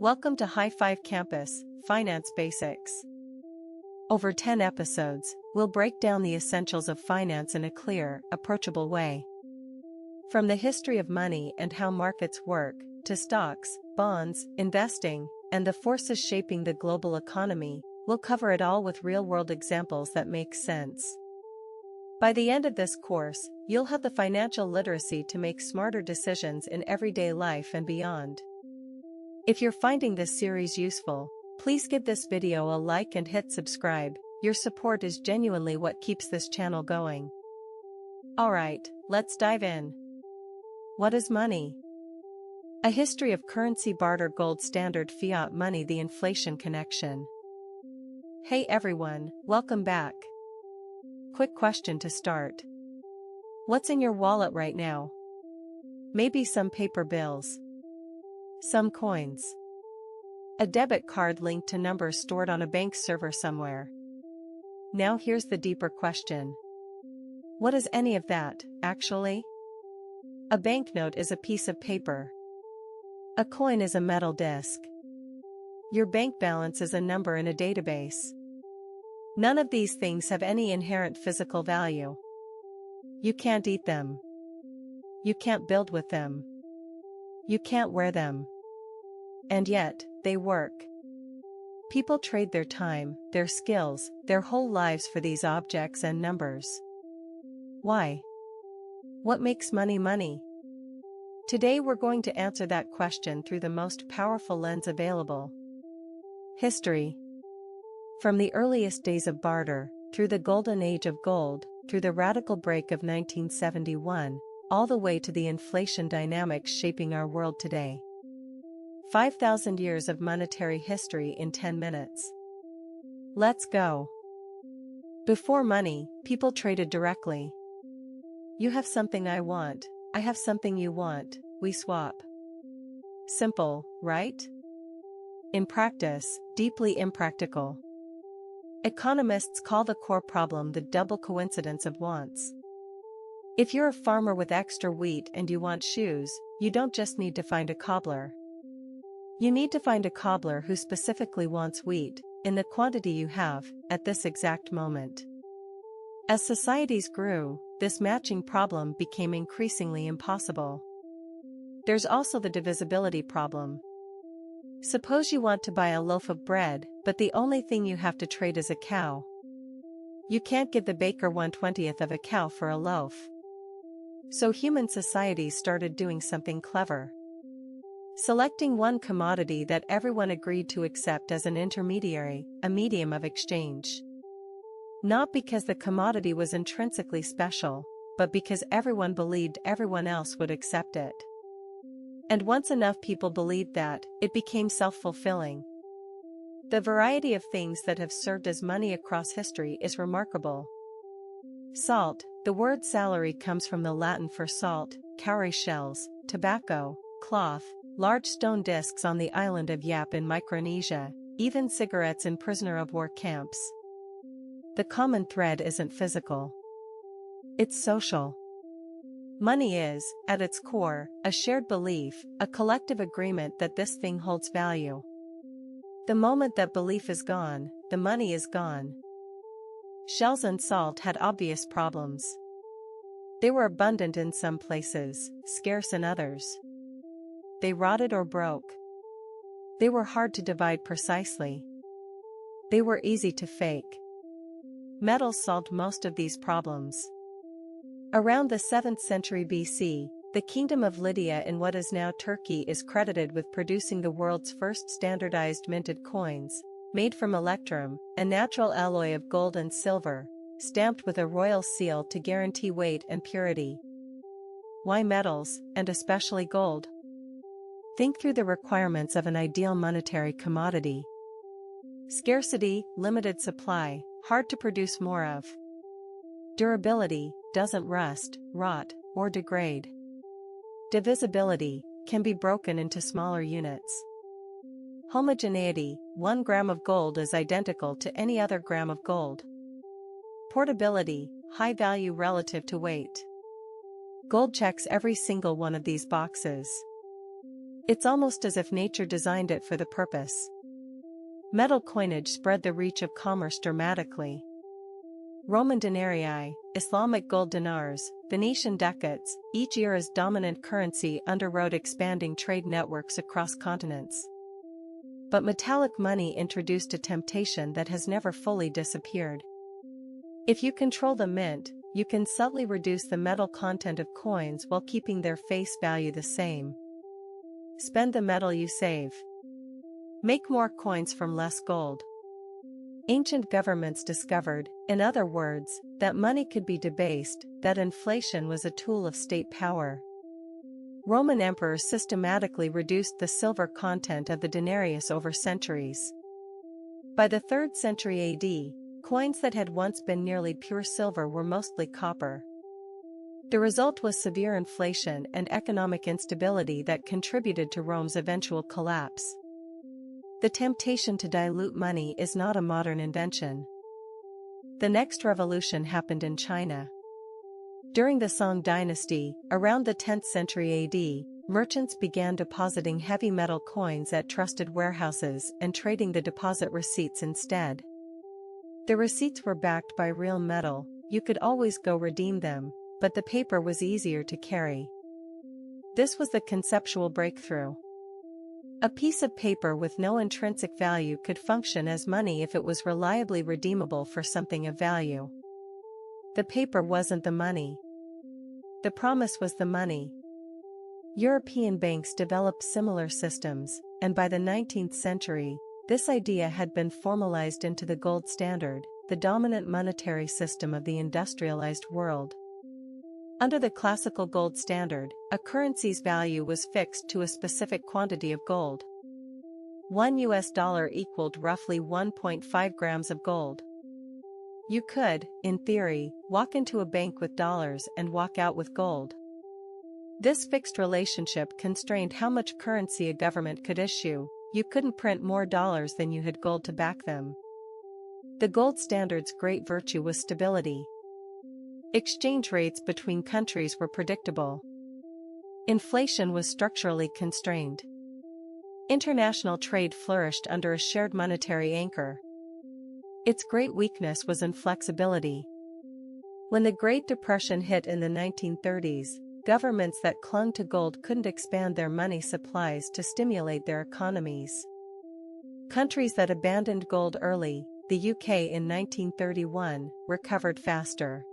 Welcome to High Five Campus, Finance Basics. Over 10 episodes, we'll break down the essentials of finance in a clear, approachable way. From the history of money and how markets work, to stocks, bonds, investing, and the forces shaping the global economy, we'll cover it all with real-world examples that make sense. By the end of this course, you'll have the financial literacy to make smarter decisions in everyday life and beyond. If you're finding this series useful, please give this video a like and hit subscribe. Your support is genuinely what keeps this channel going. Alright, let's dive in. What is money? A history of currency barter, gold standard, fiat money, the inflation connection. Hey everyone, welcome back. Quick question to start. What's in your wallet right now? Maybe some paper bills. Some coins. A debit card linked to numbers stored on a bank server somewhere. Now here's the deeper question. What is any of that, actually? A banknote is a piece of paper. A coin is a metal disc. Your bank balance is a number in a database. None of these things have any inherent physical value. You can't eat them. You can't build with them. You can't wear them. And yet, they work. People trade their time, their skills, their whole lives for these objects and numbers. Why? What makes money money? Today we're going to answer that question through the most powerful lens available. History. From the earliest days of barter, through the golden age of gold, through the radical break of 1971, all the way to the inflation dynamics shaping our world today. 5,000 years of monetary history in 10 minutes. Let's go. Before money, people traded directly. You have something I want, I have something you want, we swap. Simple, right? In practice, deeply impractical. Economists call the core problem the double coincidence of wants. If you're a farmer with extra wheat and you want shoes, you don't just need to find a cobbler. You need to find a cobbler who specifically wants wheat, in the quantity you have, at this exact moment. As societies grew, this matching problem became increasingly impossible. There's also the divisibility problem. Suppose you want to buy a loaf of bread, but the only thing you have to trade is a cow. You can't give the baker 1/20th of a cow for a loaf. So human societies started doing something clever. Selecting one commodity that everyone agreed to accept as an intermediary, a medium of exchange. Not because the commodity was intrinsically special, but because everyone believed everyone else would accept it. And once enough people believed that, it became self-fulfilling. The variety of things that have served as money across history is remarkable. Salt, the word salary comes from the Latin for salt, cowrie shells, tobacco, cloth, large stone discs on the island of Yap in Micronesia, even cigarettes in prisoner-of-war camps. The common thread isn't physical. It's social. Money is, at its core, a shared belief, a collective agreement that this thing holds value. The moment that belief is gone, the money is gone. Shells and salt had obvious problems. They were abundant in some places, scarce in others. They rotted or broke. They were hard to divide precisely. They were easy to fake. Metals solved most of these problems. Around the 7th century BC, the Kingdom of Lydia in what is now Turkey is credited with producing the world's first standardized minted coins, made from electrum, a natural alloy of gold and silver, stamped with a royal seal to guarantee weight and purity. Why metals, and especially gold? Think through the requirements of an ideal monetary commodity. Scarcity, limited supply, hard to produce more of. Durability, doesn't rust, rot, or degrade. Divisibility, can be broken into smaller units. Homogeneity, 1 gram of gold is identical to any other gram of gold. Portability, high value relative to weight. Gold checks every single one of these boxes. It's almost as if nature designed it for the purpose. Metal coinage spread the reach of commerce dramatically. Roman denarii, Islamic gold dinars, Venetian ducats, each era's dominant currency underwrote expanding trade networks across continents. But metallic money introduced a temptation that has never fully disappeared. If you control the mint, you can subtly reduce the metal content of coins while keeping their face value the same. Spend the metal you save. Make more coins from less gold. Ancient governments discovered, in other words, that money could be debased, that inflation was a tool of state power. Roman emperors systematically reduced the silver content of the denarius over centuries. By the 3rd century AD, coins that had once been nearly pure silver were mostly copper. The result was severe inflation and economic instability that contributed to Rome's eventual collapse. The temptation to dilute money is not a modern invention. The next revolution happened in China. During the Song dynasty, around the 10th century AD, merchants began depositing heavy metal coins at trusted warehouses and trading the deposit receipts instead. The receipts were backed by real metal, you could always go redeem them, but the paper was easier to carry. This was the conceptual breakthrough. A piece of paper with no intrinsic value could function as money if it was reliably redeemable for something of value. The paper wasn't the money. The promise was the money. European banks developed similar systems, and by the 19th century, this idea had been formalized into the gold standard, the dominant monetary system of the industrialized world. Under the classical gold standard, a currency's value was fixed to a specific quantity of gold. $1 equaled roughly 1.5 grams of gold. You could, in theory, walk into a bank with dollars and walk out with gold. This fixed relationship constrained how much currency a government could issue. You couldn't print more dollars than you had gold to back them. The gold standard's great virtue was stability. Exchange rates between countries were predictable. Inflation was structurally constrained. International trade flourished under a shared monetary anchor. Its great weakness was inflexibility. When the Great Depression hit in the 1930s, governments that clung to gold couldn't expand their money supplies to stimulate their economies. Countries that abandoned gold early, the UK in 1931, recovered faster.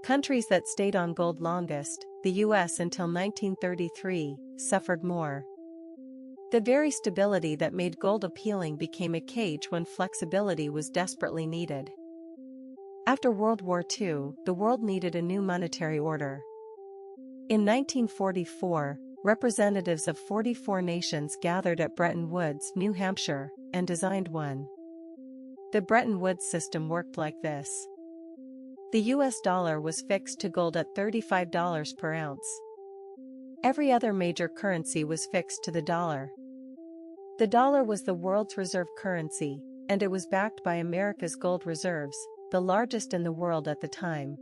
Countries that stayed on gold longest, the US until 1933, suffered more. The very stability that made gold appealing became a cage when flexibility was desperately needed. After World War II, the world needed a new monetary order. In 1944, representatives of 44 nations gathered at Bretton Woods, New Hampshire, and designed one. The Bretton Woods system worked like this. The US dollar was fixed to gold at $35 per ounce. Every other major currency was fixed to the dollar. The dollar was the world's reserve currency, and it was backed by America's gold reserves, the largest in the world at the time.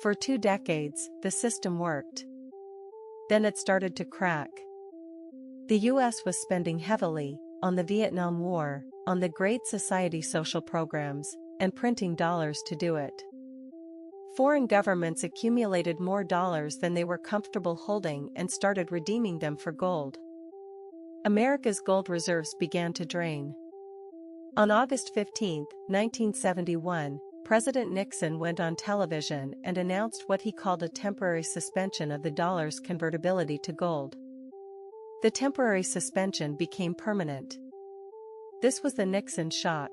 For 2 decades, the system worked. Then it started to crack. The US was spending heavily on the Vietnam War, on the Great Society social programs, and printing dollars to do it. Foreign governments accumulated more dollars than they were comfortable holding and started redeeming them for gold. America's gold reserves began to drain. On August 15, 1971, President Nixon went on television and announced what he called a temporary suspension of the dollar's convertibility to gold. The temporary suspension became permanent. This was the Nixon shock.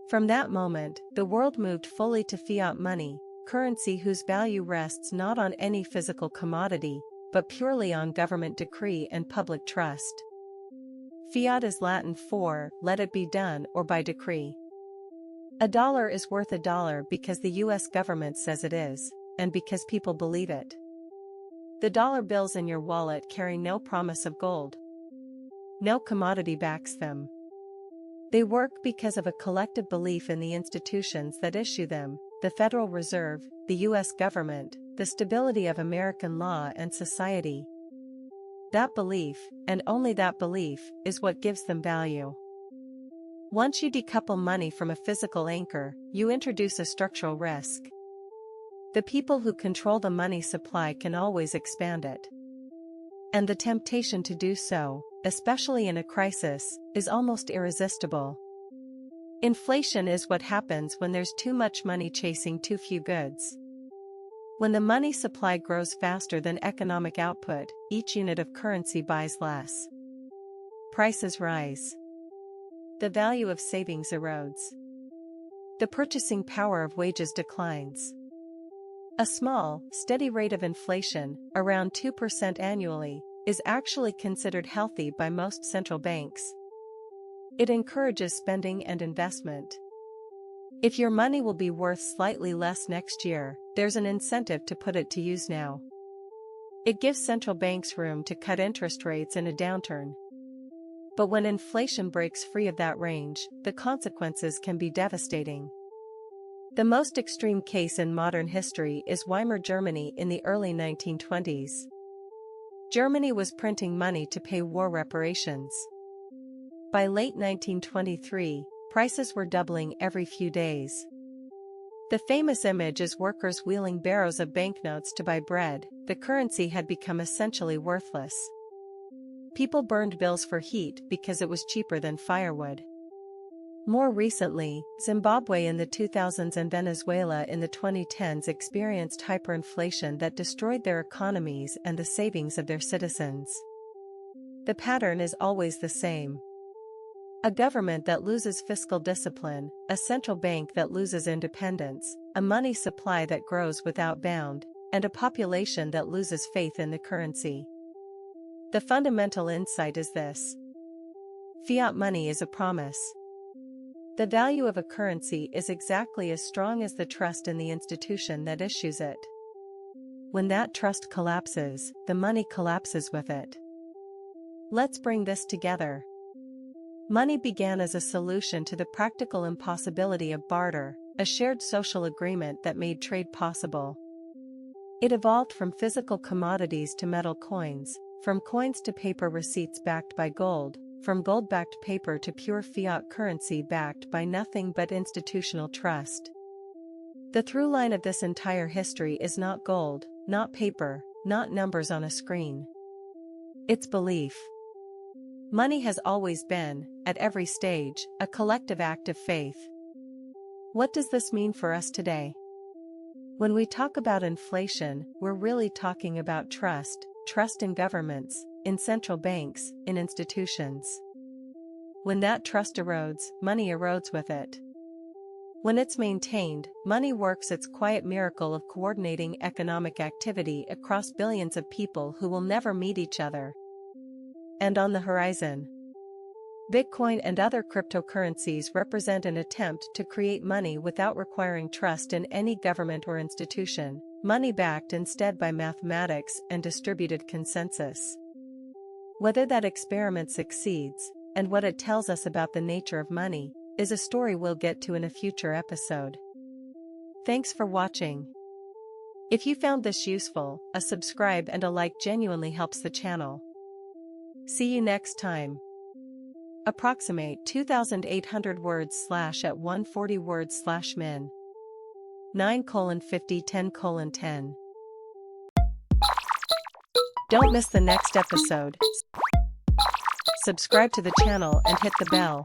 From that moment, the world moved fully to fiat money, currency whose value rests not on any physical commodity, but purely on government decree and public trust. Fiat is Latin for, let it be done, or by decree. A dollar is worth a dollar because the US government says it is, and because people believe it. The dollar bills in your wallet carry no promise of gold. No commodity backs them. They work because of a collective belief in the institutions that issue them, the Federal Reserve, the US government, the stability of American law and society. That belief, and only that belief, is what gives them value. Once you decouple money from a physical anchor, you introduce a structural risk. The people who control the money supply can always expand it. And the temptation to do so, especially in a crisis, is almost irresistible. Inflation is what happens when there's too much money chasing too few goods. When the money supply grows faster than economic output, each unit of currency buys less. Prices rise. The value of savings erodes. The purchasing power of wages declines. A small, steady rate of inflation, around 2% annually, is actually considered healthy by most central banks. It encourages spending and investment. If your money will be worth slightly less next year, there's an incentive to put it to use now. It gives central banks room to cut interest rates in a downturn. But when inflation breaks free of that range, the consequences can be devastating. The most extreme case in modern history is Weimar Germany in the early 1920s. Germany was printing money to pay war reparations. By late 1923, prices were doubling every few days. The famous image is workers wheeling barrows of banknotes to buy bread. The currency had become essentially worthless. People burned bills for heat because it was cheaper than firewood. More recently, Zimbabwe in the 2000s and Venezuela in the 2010s experienced hyperinflation that destroyed their economies and the savings of their citizens. The pattern is always the same. A government that loses fiscal discipline, a central bank that loses independence, a money supply that grows without bound, and a population that loses faith in the currency. The fundamental insight is this: fiat money is a promise. The value of a currency is exactly as strong as the trust in the institution that issues it. When that trust collapses, the money collapses with it. Let's bring this together. Money began as a solution to the practical impossibility of barter, a shared social agreement that made trade possible. It evolved from physical commodities to metal coins, from coins to paper receipts backed by gold, from gold-backed paper to pure fiat currency backed by nothing but institutional trust. The through line of this entire history is not gold, not paper, not numbers on a screen. It's belief. Money has always been, at every stage, a collective act of faith. What does this mean for us today? When we talk about inflation, we're really talking about trust in governments, in central banks, in institutions. When that trust erodes, money erodes with it. When it's maintained, money works its quiet miracle of coordinating economic activity across billions of people who will never meet each other. And on the horizon, Bitcoin and other cryptocurrencies represent an attempt to create money without requiring trust in any government or institution, money backed instead by mathematics and distributed consensus. Whether that experiment succeeds, and what it tells us about the nature of money, is a story we'll get to in a future episode. Thanks for watching. If you found this useful, a subscribe and a like genuinely helps the channel. See you next time. Approximate 2,800 words at 140 words min. 9:50 10:10. Don't miss the next episode. Subscribe to the channel and hit the bell.